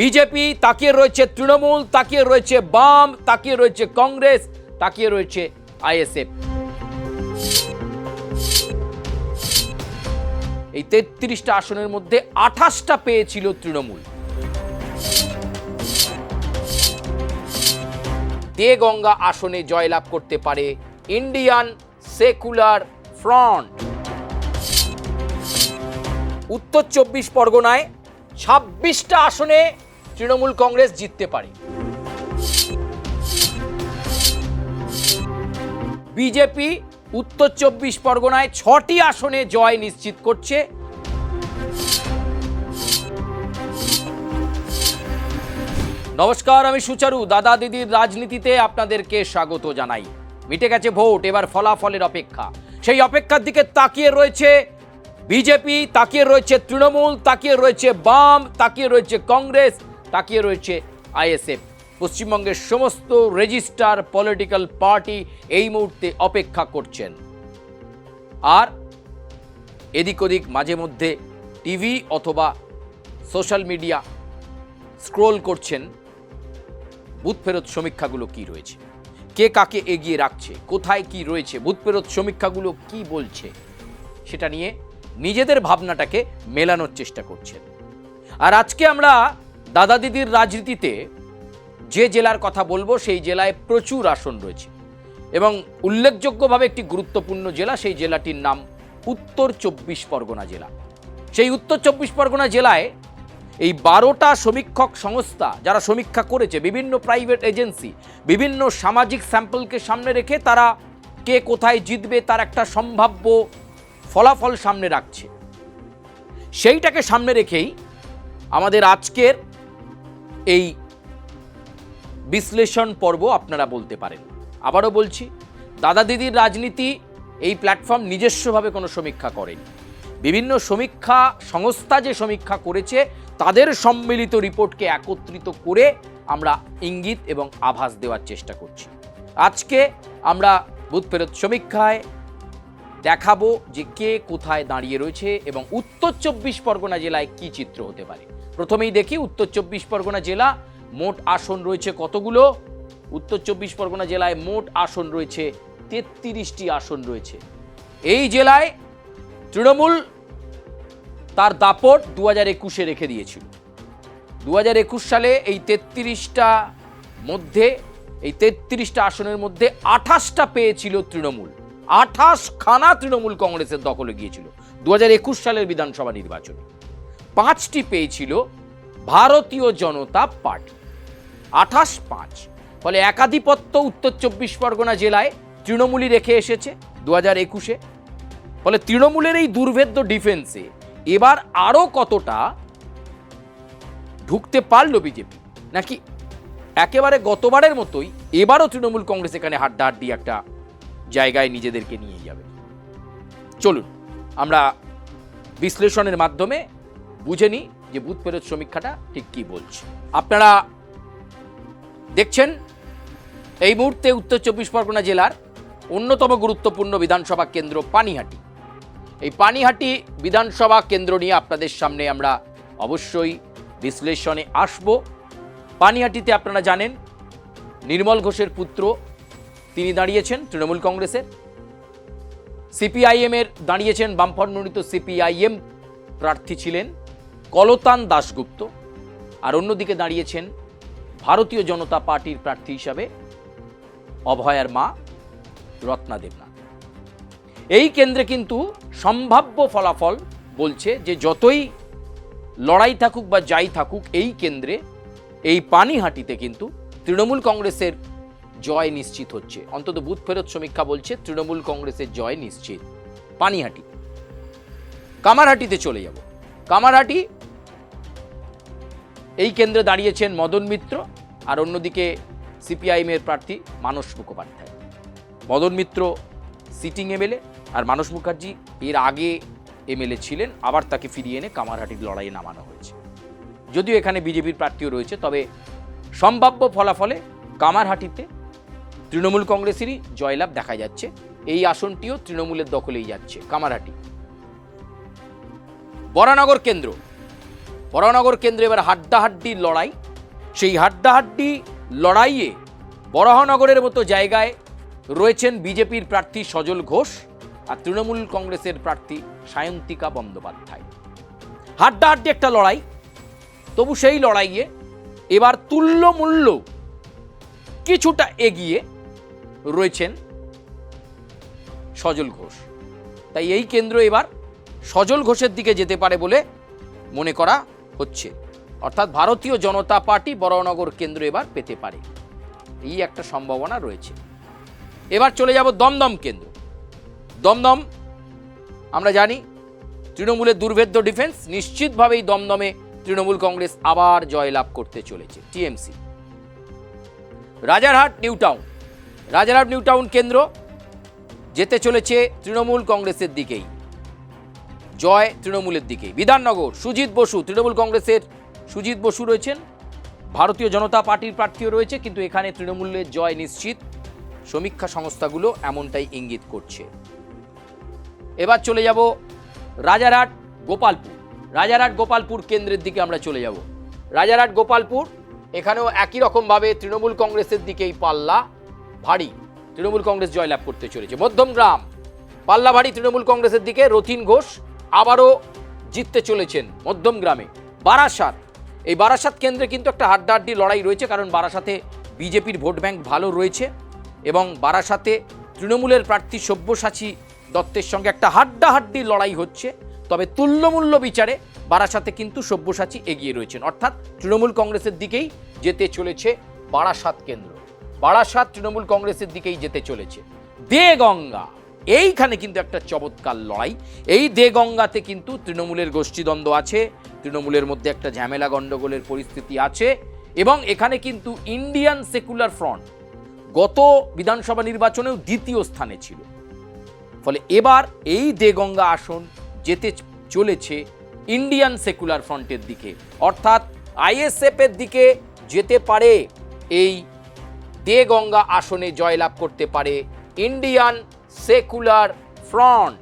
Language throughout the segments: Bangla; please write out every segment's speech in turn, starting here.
বিজেপি, তাকিয়ে রয়েছে তৃণমূল, তাকিয়ে রয়েছে বাম, তাকিয়ে রয়েছে কংগ্রেস, তাকিয়ে রয়েছে আইএসএফ। এই ৩৩টা আসনের মধ্যে ২৮টা পেয়েছিল তৃণমূল। দেগঙ্গা আসনে জয়লাভ করতে পারে ইন্ডিয়ান সেকুলার ফ্রন্ট। উত্তর ২৪ পরগনায় ২৬টা আসনে তৃণমূল কংগ্রেস জিততে পারে। বিজেপি উত্তর ২৪ পরগনায় ৬টি আসনে জয় নিশ্চিত করছে। নমস্কার, আমি সুচারু। দাদা দিদির রাজনীতিতে আপনাদেরকে স্বাগত জানাই। মিটে গেছে ভোট, এবার ফলাফলের অপেক্ষা। সেই অপেক্ষার দিকে তাকিয়ে রয়েছে বিজেপি, তাকিয়ে রয়েছে তৃণমূল, তাকিয়ে রয়েছে বাম, তাকিয়ে রয়েছে কংগ্রেস, তাকিয়ে রয়েছে আইএসএফ। পশ্চিমবঙ্গের সমস্ত রেজিস্টার পলিটিক্যাল পার্টি এই মুহূর্তে অপেক্ষা করছেন। আর এদিক ওদিক মাঝে মধ্যে টিভি অথবা সোশ্যাল মিডিয়া স্ক্রোল করছেন বুথ ফেরত সমীক্ষাগুলো কি রয়েছে, কে কাকে এগিয়ে রাখছে, কোথায় কি রয়েছে, বুথ ফেরত সমীক্ষাগুলো কি বলছে, সেটা নিয়ে নিজেদের ভাবনাটাকে মেলানোর চেষ্টা করছেন। আর আজকে আমরা দাদা দিদির রাজনীতিতে যে জেলার কথা বলবো সেই জেলায় প্রচুর আসন রয়েছে এবং উল্লেখযোগ্যভাবে একটি গুরুত্বপূর্ণ জেলা, সেই জেলাটির নাম উত্তর ২৪ পরগনা জেলা। সেই উত্তর ২৪ পরগনা জেলায় এই ১২টা সমীক্ষক সংস্থা যারা সমীক্ষা করেছে, বিভিন্ন প্রাইভেট এজেন্সি, বিভিন্ন সামাজিক স্যাম্পলকে সামনে রেখে তারা কে কোথায় জিতবে তার একটা সম্ভাব্য ফলাফল সামনে রাখছে। সেইটাকে সামনে রেখেই আমাদের আজকের এই বিশ্লেষণ পর্ব আপনারা বলতে পারেন। আবারও বলছি, দাদা দিদির রাজনীতি এই প্ল্যাটফর্ম নিজস্বভাবে কোনো সমীক্ষা করেনি। বিভিন্ন সমীক্ষা সংস্থা যে সমীক্ষা করেছে তাদের সম্মিলিত রিপোর্টকে একত্রিত করে আমরা ইঙ্গিত এবং আভাস দেওয়ার চেষ্টা করছি। আজকে আমরা বুথ ফেরত সমীক্ষায় দেখাবো যে কে কোথায় দাঁড়িয়ে রয়েছে এবং উত্তর ২৪ পরগনা জেলায় কি চিত্র হতে পারে। প্রথমেই দেখি উত্তর ২৪ পরগনা জেলা মোট আসন রয়েছে কতগুলো। উত্তর ২৪ পরগনা জেলায় মোট আসন রয়েছে ৩৩টি আসন রয়েছে। এই জেলায় তৃণমূল তার দাপট ২০২১-এ রেখে দিয়েছিল। ২০২১ সালে এই ৩৩টা মধ্যে, এই ৩৩টা আসনের মধ্যে ২৮টা পেয়েছিল তৃণমূল। ২৮খানা তৃণমূল কংগ্রেসের দখলে গিয়েছিল ২০২১ সালের বিধানসভা নির্বাচনে। ৫টি পেয়েছিল ভারতীয় জনতা পার্টি। ২৮-৫, ফলে একাধিপত্য উত্তর ২৪ পরগনা জেলায় তৃণমূলই রেখে এসেছে ২০২১-এ। ফলে তৃণমূলের এই দুর্ভেদ্য ডিফেন্সে এবার আরো কতটা ঢুকতে পারল বিজেপি, নাকি একেবারে গতবারের মতোই এবারও তৃণমূল কংগ্রেস এখানে হাড্ডাহাড্ডি একটা জায়গায় নিজেদেরকে নিয়ে যাবে। চলুন আমরা বিশ্লেষণের মাধ্যমে বুঝে নিই যে বুথ ফেরত সমীক্ষাটা ঠিক কি বলছে। আপনারা দেখছেন এই মুহূর্তে উত্তর ২৪ পরগনা জেলার অন্যতম গুরুত্বপূর্ণ বিধানসভা কেন্দ্র পানিহাটি। এই পানিহাটি বিধানসভা কেন্দ্র নিয়ে আপনাদের সামনে আমরা অবশ্যই বিশ্লেষণে আসব। পানিহাটিতে আপনারা জানেন নির্মল ঘোষের পুত্র তিনি দাঁড়িয়েছেন তৃণমূল কংগ্রেসের। সিপিআইএম এর দাঁড়িয়েছেন বামফ্রন্ট মনোনীত সিপিআইএম প্রার্থী ছিলেন কলতান দাশগুপ্ত, আর অন্যদিকে দাঁড়িয়েছেন ভারতীয় জনতা পার্টির প্রার্থী হিসাবে অভয়ার মা রত্না দেবনাথ। এই কেন্দ্রে কিন্তু সম্ভাব্য ফলাফল বলছে যে যতই লড়াই থাকুক বা যাই থাকুক, এই কেন্দ্রে এই পানিহাটিতে কিন্তু তৃণমূল কংগ্রেসের জয় নিশ্চিত হচ্ছে। অন্তত বুথ ফেরত সমীক্ষা বলছে তৃণমূল কংগ্রেসের জয় নিশ্চিত। পানিহাটি, কামারহাটিতে চলে যাব। কামারহাটি এই কেন্দ্রে দাঁড়িয়েছেন মদন মিত্র, আর অন্যদিকে সিপিআইএম এর প্রার্থী মানস মুখোপাধ্যায়। মদন মিত্র সিটিং এমএলএ, আর মানস মুখার্জি এর আগে এমএলএ ছিলেন, আবার তাকে ফিরিয়ে এনে কামারহাটির লড়াইয়ে নামানো হয়েছে। যদিও এখানে বিজেপির প্রার্থীও রয়েছে, তবে সম্ভাব্য ফলাফলে কামারহাটিতে তৃণমূল কংগ্রেসেরই জয়লাভ দেখা যাচ্ছে। এই আসনটিও তৃণমূলের দখলেই যাচ্ছে কামারহাটি। বরানগর কেন্দ্র, বরাহনগর কেন্দ্রে এবার হাড্ডাহাড্ডির লড়াই। সেই হাড্ডাহাড্ডি লড়াইয়ে বরাহনগরের মতো জায়গায় রয়েছেন বিজেপির প্রার্থী সজল ঘোষ আর তৃণমূল কংগ্রেসের প্রার্থী সায়ন্তিকা বন্দ্যোপাধ্যায়। হাড্ডাহাড্ডি একটা লড়াই, তবু সেই লড়াইয়ে এবার তুল্যমূল্য কিছুটা এগিয়ে রয়েছেন সজল ঘোষ। তাই এই কেন্দ্র এবার সজল ঘোষের দিকে যেতে পারে বলে মনে করা হচ্ছে, অর্থাৎ ভারতীয় জনতা পার্টি বরাহনগর কেন্দ্র এবার পেতে পারে, এই একটা সম্ভাবনা রয়েছে। এবার চলে যাব দমদম কেন্দ্র। দমদম আমরা জানি তৃণমূলের দুর্ভেদ্য ডিফেন্স, নিশ্চিতভাবেই দমদমে তৃণমূল কংগ্রেস আবার জয়লাভ করতে চলেছে, TMC. Rajarhat new town, Rajarhat new town কেন্দ্র যেতে চলেছে তৃণমূল কংগ্রেসের দিকেই, জয় তৃণমূলের দিকেই। বিধাননগর সুজিত বসু, তৃণমূল কংগ্রেসের সুজিত বসু রয়েছেন, ভারতীয় জনতা পার্টির প্রার্থীও রয়েছে, কিন্তু এখানে তৃণমূলের জয় নিশ্চিত, সমীক্ষা সংস্থাগুলো এমনটাই ইঙ্গিত করছে। এবার চলে যাব রাজারহাট গোপালপুর। রাজারহাট গোপালপুর কেন্দ্রের দিকে আমরা চলে যাব। রাজারহাট গোপালপুর, এখানেও একই রকমভাবে তৃণমূল কংগ্রেসের দিকেই পাল্লা ভারী, তৃণমূল কংগ্রেস জয়লাভ করতে চলেছে। মধ্যমগ্রাম পাল্লা ভারী তৃণমূল কংগ্রেসের দিকে, রথিন ঘোষ আবারও জিততে চলেছেন মধ্যমগ্রামে। বারাসাত, এই বারাসাত কেন্দ্রে কিন্তু একটা হাড্ডাহাড্ডি লড়াই রয়েছে, কারণ বারাসাতে বিজেপির ভোট ব্যাংক ভালো রয়েছে এবং বারাসাতে তৃণমূলের প্রার্থী সব্যসাচী দত্তের সঙ্গে একটা হাড্ডাহাড্ডি লড়াই হচ্ছে। তবে তুল্যমূল্য বিচারে বারাসাতে কিন্তু সব্যসাচী এগিয়ে রয়েছেন, অর্থাৎ তৃণমূল কংগ্রেসের দিকেই যেতে চলেছে বারাসাত কেন্দ্র। বারাসাত তৃণমূল কংগ্রেসের দিকেই যেতে চলেছে। দেগঙ্গা, এইখানে কিন্তু একটা চমৎকার লড়াই। এই দেগঙ্গাতে কিন্তু তৃণমূলের গোষ্ঠীদ্বন্দ্ব আছে, তৃণমূলের মধ্যে একটা ঝামেলা গণ্ডগোলের পরিস্থিতি আছে এবং এখানে কিন্তু ইন্ডিয়ান সেকুলার ফ্রন্ট গত বিধানসভা নির্বাচনেও দ্বিতীয় স্থানে ছিল। ফলে এবার এই দেগঙ্গা আসন যেতে চলেছে ইন্ডিয়ান সেকুলার ফ্রন্টের দিকে, অর্থাৎ আইএসএফ এর দিকে যেতে পারে। এই দেগঙ্গা আসনে জয়লাভ করতে পারে ইন্ডিয়ান সেকুলার ফ্রন্ট।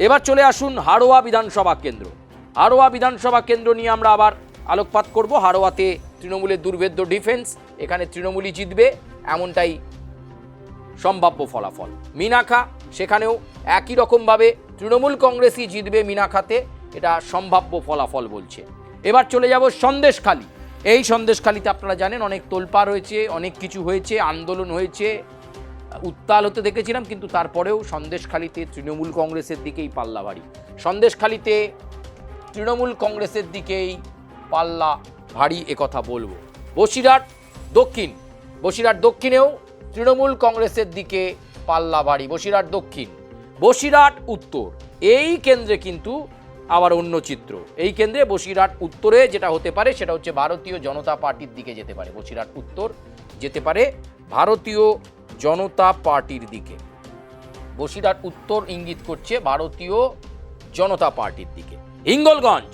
এবার চলে আসুন হাড়োয়া বিধানসভা কেন্দ্র। হাড়োয়া বিধানসভা কেন্দ্র নিয়ে আমরা আবার আলোকপাত করব। হাড়োয়াতে তৃণমূলের দুর্ভেদ্য ডিফেন্স, এখানে তৃণমূলই জিতবে এমনটাই সম্ভাব্য ফলাফল। মিনাখা, সেখানেও একই রকমভাবে তৃণমূল কংগ্রেসই জিতবে মিনাখাতে, এটা সম্ভাব্য ফলাফল বলছে। এবার চলে যাব সন্দেশখালী। এই সন্দেশখালীতে আপনারা জানেন অনেক তোলপাড় হয়েছে, অনেক কিছু হয়েছে, আন্দোলন হয়েছে, উত্তাল হতে দেখেছিলাম, কিন্তু তারপরেও সন্দেশখালীতে তৃণমূল কংগ্রেসের দিকেই পাল্লা ভারী। সন্দেশখালীতে তৃণমূল কংগ্রেসের দিকেই পাল্লা ভারী, একথা বলবো। বসিরহাট দক্ষিণ, বসিরহাট দক্ষিণেও তৃণমূল কংগ্রেসের দিকে পাল্লা ভারী। বসিরহাট দক্ষিণ, বসিরহাট উত্তর, এই কেন্দ্রে কিন্তু আবার অন্য চিত্র। এই কেন্দ্রে বসিরহাট উত্তরে যেটা হতে পারে সেটা হচ্ছে ভারতীয় জনতা পার্টির দিকে যেতে পারে। বসিরহাট উত্তর যেতে পারে ভারতীয় জনতা পার্টির দিকে। বসিরহাট উত্তর ইঙ্গিত করছে ভারতীয় জনতা পার্টির দিকে। হিঙ্গলগঞ্জ,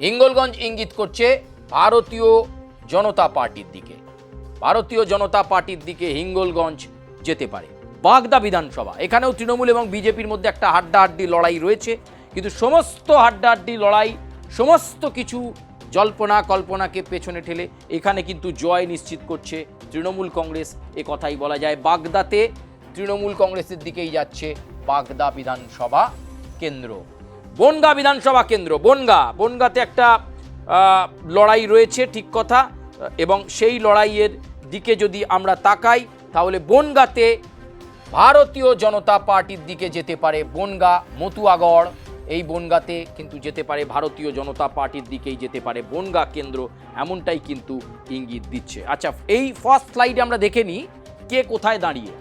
হিঙ্গলগঞ্জ ইঙ্গিত করছে ভারতীয় জনতা পার্টির দিকে। ভারতীয় জনতা পার্টির দিকে হিঙ্গলগঞ্জ যেতে পারে। বাগদা বিধানসভা, এখানেও তৃণমূল এবং বিজেপির মধ্যে একটা হাড্ডাহাড্ডি লড়াই রয়েছে, কিন্তু সমস্ত হাড্ডাহাড্ডি লড়াই, সমস্ত কিছু জল্পনা কল্পনাকে পেছনে ঠেলে এখানে কিন্তু জয় নিশ্চিত করছে তৃণমূল কংগ্রেস, এ কথাই বলা যায়। বাগদাতে তৃণমূল কংগ্রেসের দিকেই যাচ্ছে বাগদা বিধানসভা কেন্দ্র। বনগাঁ বিধানসভা কেন্দ্র, বনগাঁতে একটা লড়াই রয়েছে, ঠিক কথা, এবং সেই লড়াইয়ের দিকে যদি আমরা তাকাই তাহলে বনগাঁতে ভারতীয় জনতা পার্টির দিকে যেতে পারে। বনগাঁ মতুয়াগড়, এই বনগাঁতে কিন্তু যেতে পারে ভারতীয় জনতা পার্টির দিকেই যেতে পারে বনগাঁ কেন্দ্র, এমনটাই কিন্তু ইঙ্গিত দিচ্ছে। আচ্ছা, এই ফার্স্ট স্লাইডে আমরা দেখে নিই কে কোথায় দাঁড়িয়ে।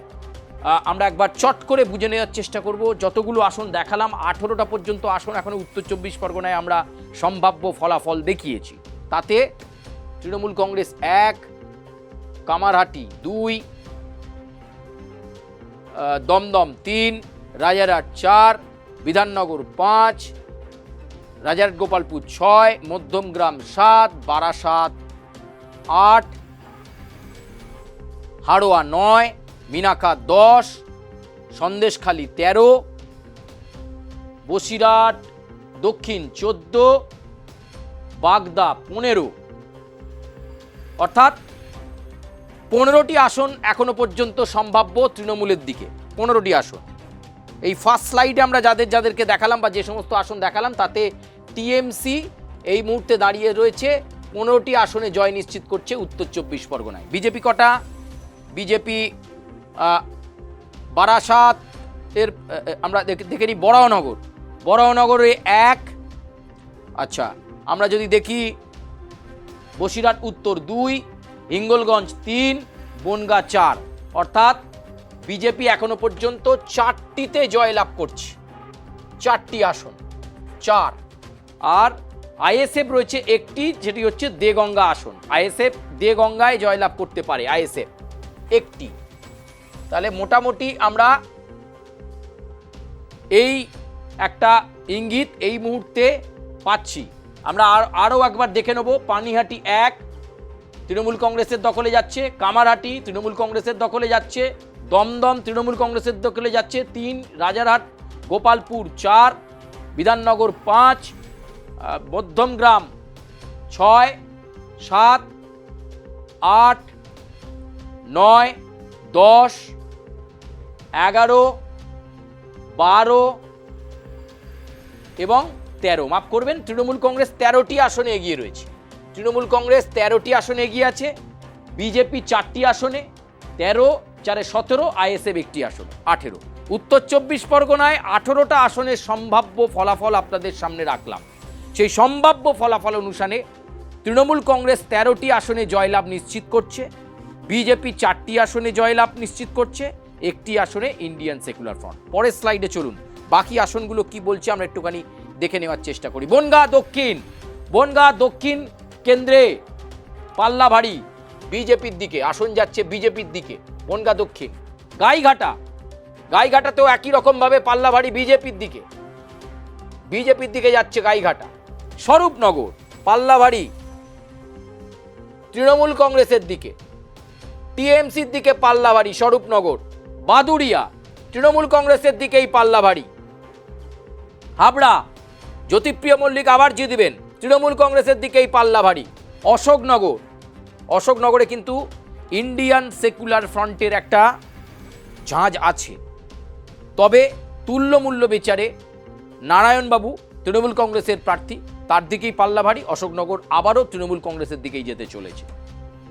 আমরা একবার চট করে বুঝে নেওয়ার চেষ্টা করব। যতগুলো আসন দেখালাম 18টা পর্যন্ত আসন এখনো উত্তর 24 পরগনায় আমরা সম্ভাব্য ফলাফল দেখিয়েছি। তাতে তৃণমূল কংগ্রেস 1, কামারহাটি 2, দমদম 3, রাজারহাট 4, বিধাননগর 5, রাজারহাট গোপালপুর 6, মধ্যমগ্রাম 7, বারাসাত 8, হাড়োয়া 9, মিনাখা 10, সন্দেশখালী 13, বসিরহাট দক্ষিণ 14, বাগদা 15, অর্থাৎ 15টি আসন এখনো পর্যন্ত সম্ভাব্য তৃণমূলের দিকে, 15টি আসন। এই ফার্স্ট স্লাইডে আমরা যাদেরকে দেখালাম বা যে সমস্ত আসন দেখালাম তাতে টিএমসি এই মুহূর্তে দাঁড়িয়ে রয়েছে 15টি আসনে জয় নিশ্চিত করছে উত্তর 24 পরগনায়। বিজেপি কটা? বিজেপি বারাসাত এর আমরা দেখে নিই, বরাহনগরে 1, আচ্ছা আমরা যদি দেখি বসিরহাট উত্তর 2, হিঙ্গলগঞ্জ 3, বনগা 4, অর্থাৎ বিজেপি এখনো পর্যন্ত 4টিতে জয়লাভ করছে, 4টি আসন 4। আর আইএসএফ রয়েছে একটি, যেটি হচ্ছে দেগঙ্গা আসন। আইএসএফ দেগঙ্গায় জয়লাভ করতে পারে, আইএসএফ একটি। তাহলে মোটামুটি আমরা এই একটা ইঙ্গিত এই মুহূর্তে পাচ্ছি। আমরা আরও একবার দেখে নেব। পানিহাটি 1 তৃণমূল কংগ্রেসের দখলে যাচ্ছে, কামারহাটি তৃণমূল কংগ্রেসের দখলে যাচ্ছে, দমদম তৃণমূল কংগ্রেসের দখলে যাচ্ছে 3, রাজারহাট গোপালপুর 4, বিধাননগর 5, মধ্যমগ্রাম 6, 7, 8, 9, 10, 11, 12 এবং 13, মাফ করবেন, তৃণমূল কংগ্রেস 13টি আসনে এগিয়ে রয়েছে। তৃণমূল কংগ্রেস 13টি আসনে এগিয়ে আছে, বিজেপি 4টি আসনে 13, 4 17, আইএসএফ একটি আসনে 18। উত্তর 24 পরগনায় 18টা আসনের সম্ভাব্য ফলাফল আপনাদের সামনে রাখলাম। সেই সম্ভাব্য ফলাফল অনুসারে তৃণমূল কংগ্রেস 13টি আসনে জয়লাভ নিশ্চিত করছে, বিজেপি 4টি আসনে জয়লাভ নিশ্চিত করছে, একটি আসনে ইন্ডিয়ান সেকুলার ফ্রন্ট। পরের স্লাইডে চলুন, বাকি আসনগুলো কি বলছে আমরা একটুখানি দেখে নেওয়ার চেষ্টা করি। বনগাঁ দক্ষিণ কেন্দ্রে পাল্লা ভারী বিজেপির দিকে, আসন যাচ্ছে বিজেপির দিকে। বনগাঁ দক্ষিণ। গাইঘাটাতেও একই রকমভাবে পাল্লা ভারী বিজেপির দিকে যাচ্ছে গাইঘাটা। স্বরূপনগর পাল্লা ভারী তৃণমূল কংগ্রেসের দিকে, টিএমসির দিকে পাল্লা ভারী স্বরূপনগর। বাদুড়িয়া তৃণমূল কংগ্রেসের দিকেই পাল্লা ভারী। হাবড়া জ্যোতিপ্রিয় মল্লিক আবার জিতবেন, তৃণমূল কংগ্রেসের দিকেই পাল্লা ভারী। অশোকনগরে কিন্তু ইন্ডিয়ান সেকুলার ফ্রন্টের একটা ঝাঁজ আছে, তবে তুল্যমূল্য বিচারে নারায়ণবাবু তৃণমূল কংগ্রেসের প্রার্থী, তার দিকেই পাল্লা ভারী। অশোকনগর আবারও তৃণমূল কংগ্রেসের দিকেই যেতে চলেছে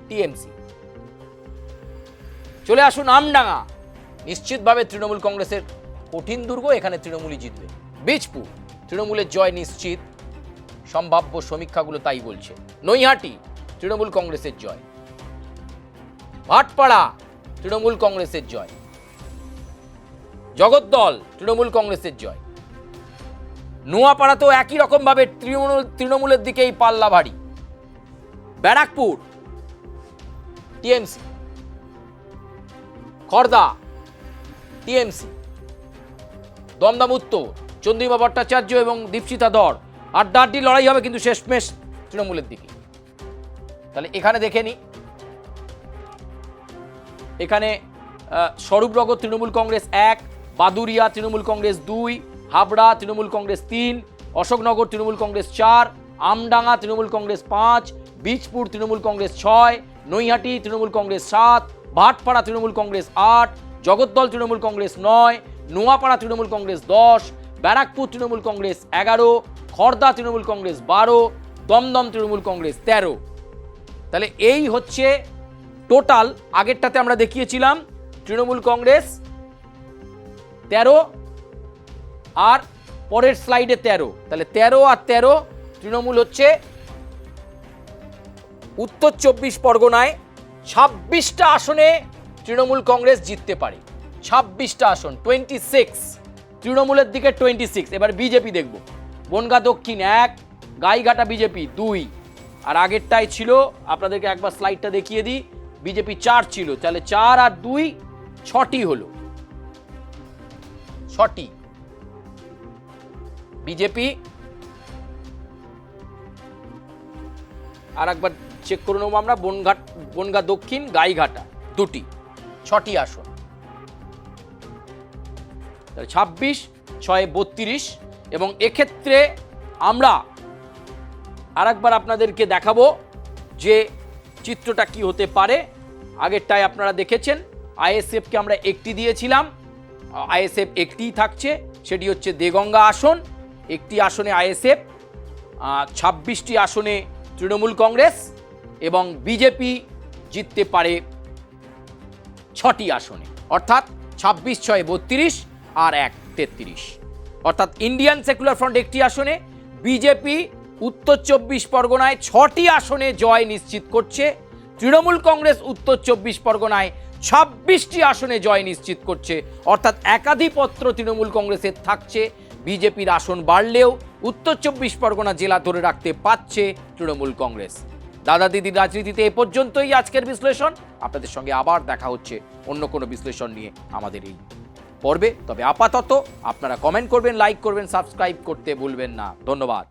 টিএমসি। চলে আসুন আমডাঙ্গা, নিশ্চিতভাবে তৃণমূল কংগ্রেসের কঠিন দুর্গ, এখানে তৃণমূলই জিতবে। বীজপুর তৃণমূলের জয় নিশ্চিত, সম্ভাব্য সমীক্ষাগুলো তাই বলছে। নৈহাটি তৃণমূল কংগ্রেসের জয়। ভাটপাড়া তৃণমূল কংগ্রেসের জয়। জগদ্দল তৃণমূল কংগ্রেসের জয়। নোয়াপাড়াতেও একই রকম ভাবে তৃণমূলের দিকেই পাল্লা ভারী। ব্যারাকপুর টিএমসি। খড়দা টিএমসি। দমদম উত্তর চন্দ্রিমা ভট্টাচার্য এবং দীপশিতা ধর, আড্ডাআড্ডি লড়াই হবে, কিন্তু শেষমেশ তৃণমূলের দিকে। তাহলে এখানে দেখে নি, এখানে স্বরূপনগর তৃণমূল কংগ্রেস 1, বাদুড়িয়া তৃণমূল কংগ্রেস 2, হাবড়া তৃণমূল কংগ্রেস 3, অশোকনগর তৃণমূল কংগ্রেস 4, আমডাঙ্গা তৃণমূল কংগ্রেস 5, বীজপুর তৃণমূল কংগ্রেস 6, নৈহাটি তৃণমূল কংগ্রেস 7, ভাটপাড়া তৃণমূল কংগ্রেস 8, জগদ্দল তৃণমূল কংগ্রেস 9, নোয়াপাড়া তৃণমূল কংগ্রেস 10, ব্যারাকপুর তৃণমূল কংগ্রেস 11, খড়দা তৃণমূল কংগ্রেস 12, দমদম তৃণমূল কংগ্রেস 13। তাহলে এই হচ্ছে টোটাল। আগেরটাতে আমরা দেখিয়েছিলাম তৃণমূল কংগ্রেস 13 আর পরের স্লাইডে 13, তাহলে 13 আর 13 তৃণমূল হচ্ছে উত্তর 24 পরগনায় 26টা আসনে তৃণমূল কংগ্রেস জিততে পারে। 26টা আসন, 26 তৃণমূলের দিকে 26। এবার বিজেপি দেখব। বনগাঁ দক্ষিণ 1, গাইঘাটা বিজেপি 2, আর আগেরটাই ছিল, আপনাদেরকে একবার স্লাইডটা দেখিয়ে দিই, বিজেপি 4 ছিল, তাহলে 4 আর 2 6টি হলো, 6টি বিজেপি। আর একবার চেক করে নেবো আমরা, বনগাঁ দক্ষিণ গাইঘাটা 2টি, 6টি আসন। 26, 6 32, এবং এক্ষেত্রে আমরা আরেকবার আপনাদেরকে দেখাবো যে চিত্রটা কি হতে পারে। আগেরটায় আপনারা দেখেছেন আইএসএফকে আমরা একটি দিয়েছিলাম, আইএসএফ একটিই থাকছে, সেটি হচ্ছে দেগঙ্গা আসন। একটি আসনে আইএসএফ, 26টি আসনে তৃণমূল কংগ্রেস এবং বিজেপি জিততে পারে 6টি আসনে, অর্থাৎ 26 6 32 আর 1 33। অর্থাৎ ইন্ডিয়ান সেকুলার ফ্রন্ট একটি আসনে, বিজেপি উত্তর 24 পরগনায় 6টি আসনে জয় নিশ্চিত করছে, তৃণমূল কংগ্রেস উত্তর 24 পরগনায় 26টি আসনে জয় নিশ্চিত করছে। অর্থাৎ একাধিপত্র তৃণমূল কংগ্রেসের থাকছে, বিজেপির আসন বাড়লেও উত্তর 24 পরগনা জেলা ধরে রাখতে পারছে তৃণমূল কংগ্রেস। দাদা দিদির রাজনীতিতে এ পর্যন্তই আজকের বিশ্লেষণ। আপনাদের সঙ্গে আবার দেখা হচ্ছে অন্য কোনো বিশ্লেষণ নিয়ে আমাদের এই পর্বে। তবে আপাতত আপনারা কমেন্ট করবেন, লাইক করবেন, সাবস্ক্রাইব করতে ভুলবেন না। ধন্যবাদ।